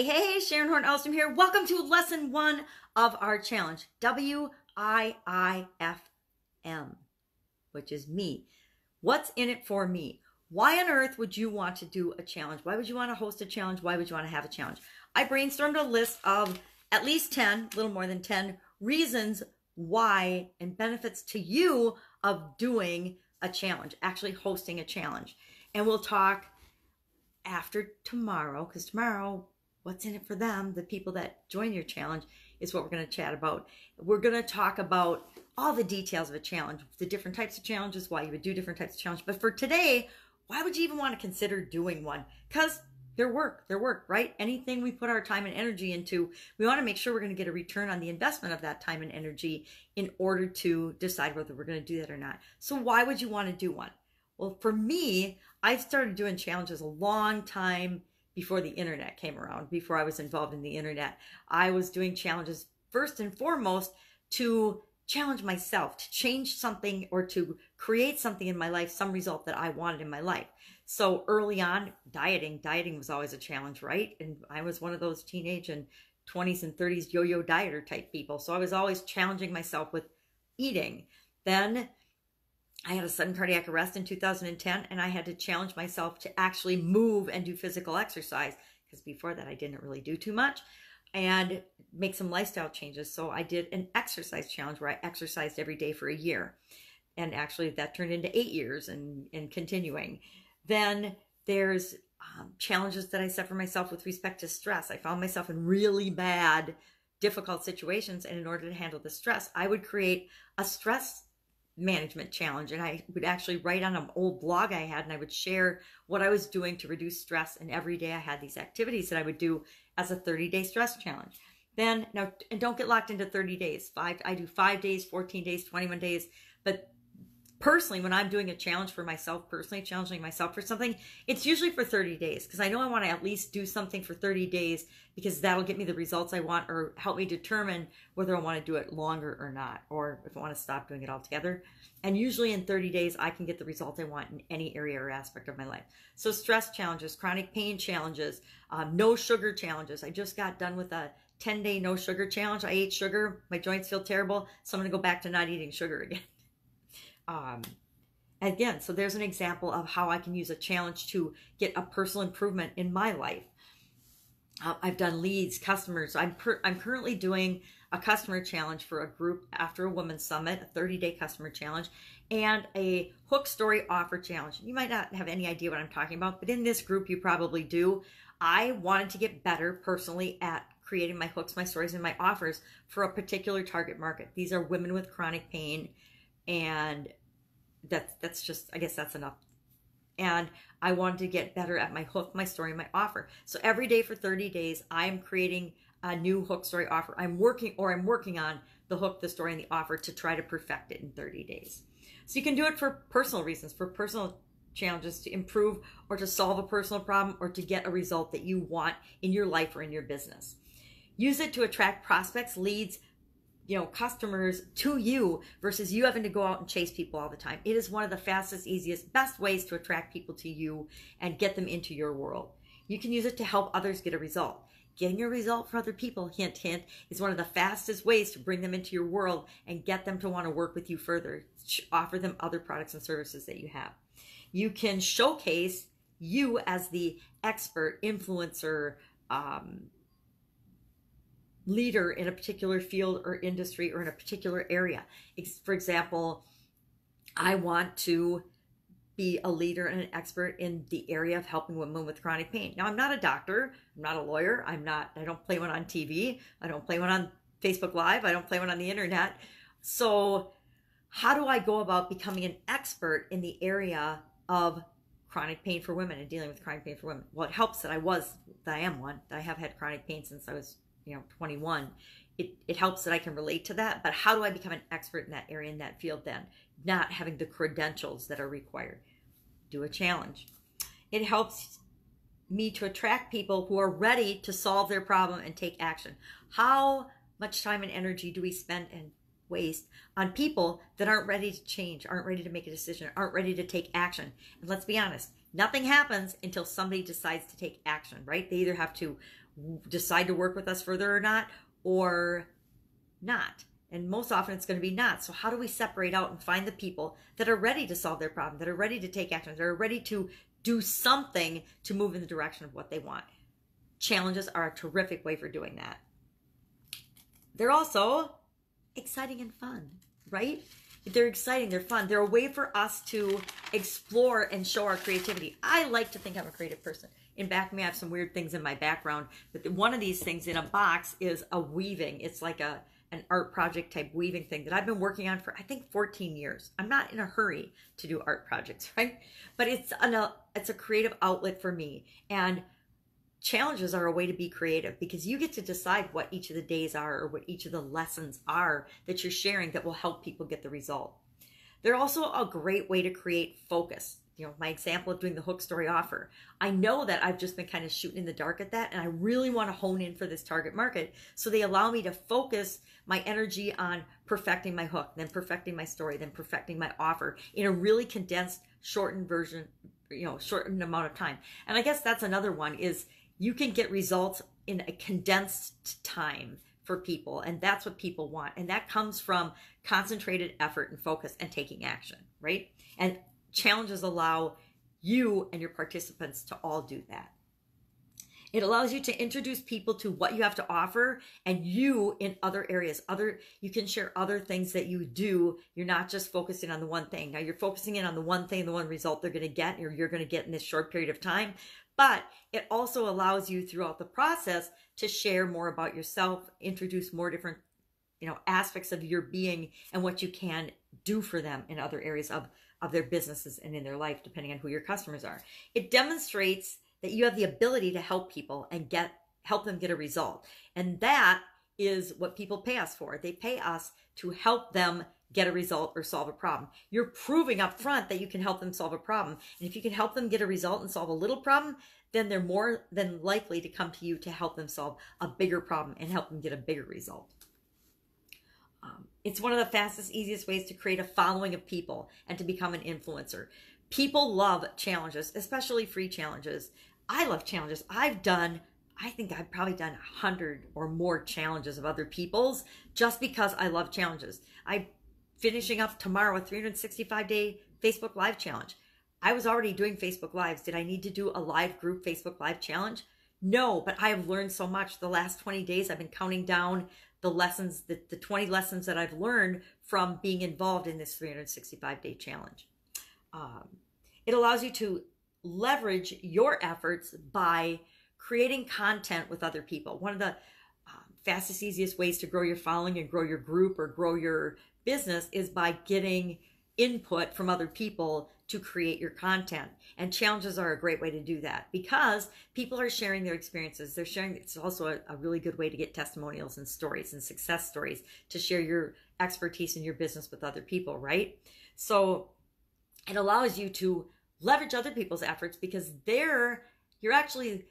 Hey, Sharon Horne-Ellstrom here. Welcome to lesson 1 of our challenge, WIIFM, which is me. What's in it for me? Why on earth would you want to do a challenge? Why would you want to host a challenge? Why would you want to have a challenge? I brainstormed a list of at least 10, a little more than 10 reasons why and benefits to you of doing a challenge, actually hosting a challenge. And we'll talk after tomorrow, because tomorrow, what's in it for them, the people that join your challenge, is what we're going to chat about. We're going to talk about all the details of a challenge, the different types of challenges, why you would do different types of challenges. But for today, why would you even want to consider doing one? Because they're work, right? Anything we put our time and energy into, we want to make sure we're going to get a return on the investment of that time and energy in order to decide whether we're going to do that or not. So why would you want to do one? Well, for me, I started doing challenges a long time before the internet came around, before I was involved in the internet. I was doing challenges first and foremost to challenge myself, to change something or to create something in my life, some result that I wanted in my life. So early on, dieting was always a challenge, right? And I was one of those teenage and 20s and 30s yo-yo dieter type people. So I was always challenging myself with eating. Then I had a sudden cardiac arrest in 2010, and I had to challenge myself to actually move and do physical exercise, because before that I didn't really do too much, and make some lifestyle changes. So I did an exercise challenge where I exercised every day for a year, and actually that turned into 8 years and continuing. Then there's challenges that I set for myself with respect to stress. I found myself in really bad, difficult situations, and in order to handle the stress, I would create a stress management challenge, and I would actually write on an old blog I had, and I would share what I was doing to reduce stress. And every day I had these activities that I would do as a 30-day stress challenge. Then now, and don't get locked into 30 days. I do 5 days, 14 days, 21 days. But personally, when I'm doing a challenge for myself, personally challenging myself for something, it's usually for 30 days, because I know I want to at least do something for 30 days, because that'll get me the results I want, or help me determine whether I want to do it longer or not, or if I want to stop doing it altogether. And usually in 30 days, I can get the result I want in any area or aspect of my life. So stress challenges, chronic pain challenges, no sugar challenges. I just got done with a 10-day no sugar challenge. I ate sugar. My joints feel terrible, so I'm going to go back to not eating sugar again. Again, so there's an example of how I can use a challenge to get a personal improvement in my life. I've done leads, customers. I'm currently doing a customer challenge for a group after a women's summit, a 30-day customer challenge, and a hook story offer challenge. You might not have any idea what I'm talking about, but in this group you probably do. I wanted to get better personally at creating my hooks, my stories, and my offers for a particular target market. These are women with chronic pain, and that's just, I guess that's enough. And I wanted to get better at my hook, my story, my offer. So every day for 30 days, I'm creating a new hook, story, offer. I'm working on the hook, the story, and the offer to try to perfect it in 30 days. So you can do it for personal reasons, for personal challenges, to improve or to solve a personal problem, or to get a result that you want in your life or in your business. Use it to attract prospects, leads, customers to you, versus you having to go out and chase people all the time. It is one of the fastest, easiest, best ways to attract people to you and get them into your world. You can use it to help others get a result. Getting a result for other people, hint, hint, is one of the fastest ways to bring them into your world and get them to want to work with you further. Offer them other products and services that you have. You can showcase you as the expert, influencer, leader in a particular field or industry or in a particular area. For example, I want to be a leader and an expert in the area of helping women with chronic pain. Now, I'm not a doctor, I'm not a lawyer, I don't play one on TV, I don't play one on Facebook Live, I don't play one on the internet. So how do I go about becoming an expert in the area of chronic pain for women and dealing with chronic pain for women? Well, it helps that I am one, that I have had chronic pain since I was 21. It helps that I can relate to that, but how do I become an expert in that area, in that field then? Not having the credentials that are required. Do a challenge. It helps me to attract people who are ready to solve their problem and take action. How much time and energy do we spend and waste on people that aren't ready to change, aren't ready to make a decision, aren't ready to take action? And let's be honest, Nothing happens until somebody decides to take action, right? They either have to decide to work with us further or not, or not. And most often it's going to be not. So how do we separate out and find the people that are ready to solve their problem, that are ready to take action, that are ready to do something to move in the direction of what they want? Challenges are a terrific way for doing that. They're also exciting and fun, right? They're exciting, they're fun. They're a way for us to explore and show our creativity. I like to think I'm a creative person. In back of me, I have some weird things in my background. But one of these things in a box is a weaving. It's like an art project type weaving thing that I've been working on for, I think, 14 years. I'm not in a hurry to do art projects, right? But it's a creative outlet for me. And challenges are a way to be creative because you get to decide what each of the days are or what each of the lessons are that you're sharing that will help people get the result. They're also a great way to create focus. You know, my example of doing the hook story offer. I know that I've just been kind of shooting in the dark at that, and I really want to hone in for this target market. So they allow me to focus my energy on perfecting my hook, then perfecting my story, then perfecting my offer in a really condensed, shortened version, shortened amount of time. And I guess that's another one is you can get results in a condensed time for people, and that's what people want. And that comes from concentrated effort and focus and taking action, right? And challenges allow you and your participants to all do that. It allows you to introduce people to what you have to offer and you in other areas. You can share other things that you do. You're not just focusing on the one thing. Now you're focusing in on the one thing, the one result they're going to get, or you're going to get in this short period of time. But it also allows you throughout the process to share more about yourself, introduce more different, aspects of your being and what you can do for them in other areas of their businesses and in their life, depending on who your customers are. It demonstrates that you have the ability to help people and help them get a result. And that is what people pay us for. They pay us to help them get a result or solve a problem. You're proving up front that you can help them solve a problem. And if you can help them get a result and solve a little problem, then they're more than likely to come to you to help them solve a bigger problem and help them get a bigger result. It's one of the fastest, easiest ways to create a following of people and to become an influencer. People love challenges, especially free challenges. I love challenges. I think I've probably done 100 or more challenges of other people's just because I love challenges. I'm finishing up tomorrow a 365-day Facebook Live challenge. I was already doing Facebook Lives. Did I need to do a live group Facebook Live challenge? No, but I have learned so much. The last 20 days, I've been counting down the lessons, the 20 lessons that I've learned from being involved in this 365-day challenge. It allows you to leverage your efforts by creating content with other people. One of the fastest, easiest ways to grow your following and grow your group or grow your business is by getting input from other people to create your content. And challenges are a great way to do that because people are sharing their experiences. They're sharing, it's also a really good way to get testimonials and stories and success stories to share your expertise in your business with other people, right? So it allows you to leverage other people's efforts because you're actually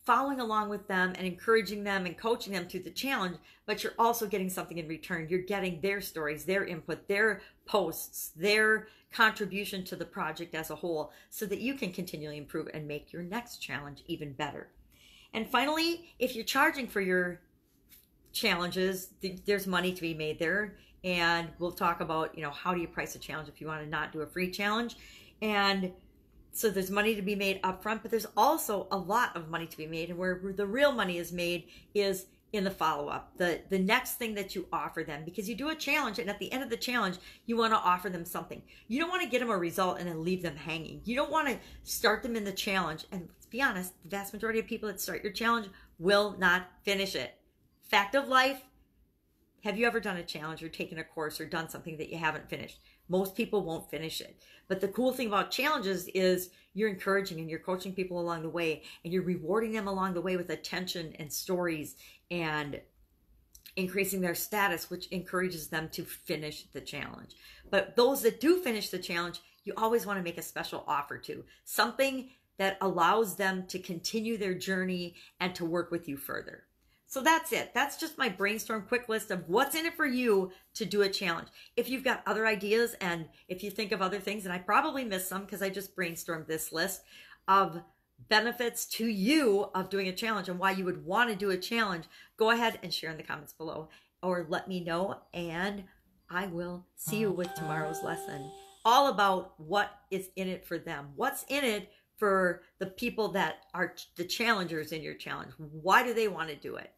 following along with them and encouraging them and coaching them through the challenge, but you're also getting something in return. You're getting their stories, their input, their posts, their contribution to the project as a whole so that you can continually improve and make your next challenge even better. And finally, if you're charging for your challenges, there's money to be made there. And we'll talk about, how do you price a challenge if you want to not do a free challenge. And so there's money to be made up front, but there's also a lot of money to be made. And where the real money is made is in the follow-up, the next thing that you offer them, because you do a challenge and at the end of the challenge, you want to offer them something. You don't want to get them a result and then leave them hanging. You don't want to start them in the challenge. And let's be honest, the vast majority of people that start your challenge will not finish it. Fact of life, have you ever done a challenge or taken a course or done something that you haven't finished? Most people won't finish it. But the cool thing about challenges is you're encouraging and you're coaching people along the way and you're rewarding them along the way with attention and stories and increasing their status, which encourages them to finish the challenge. But those that do finish the challenge, you always want to make a special offer to, something that allows them to continue their journey and to work with you further. So that's it. That's just my brainstorm quick list of what's in it for you to do a challenge. If you've got other ideas and if you think of other things, and I probably missed some because I just brainstormed this list of benefits to you of doing a challenge and why you would want to do a challenge, go ahead and share in the comments below or let me know, and I will see you with tomorrow's lesson all about what is in it for them. What's in it for the people that are the challengers in your challenge? Why do they want to do it?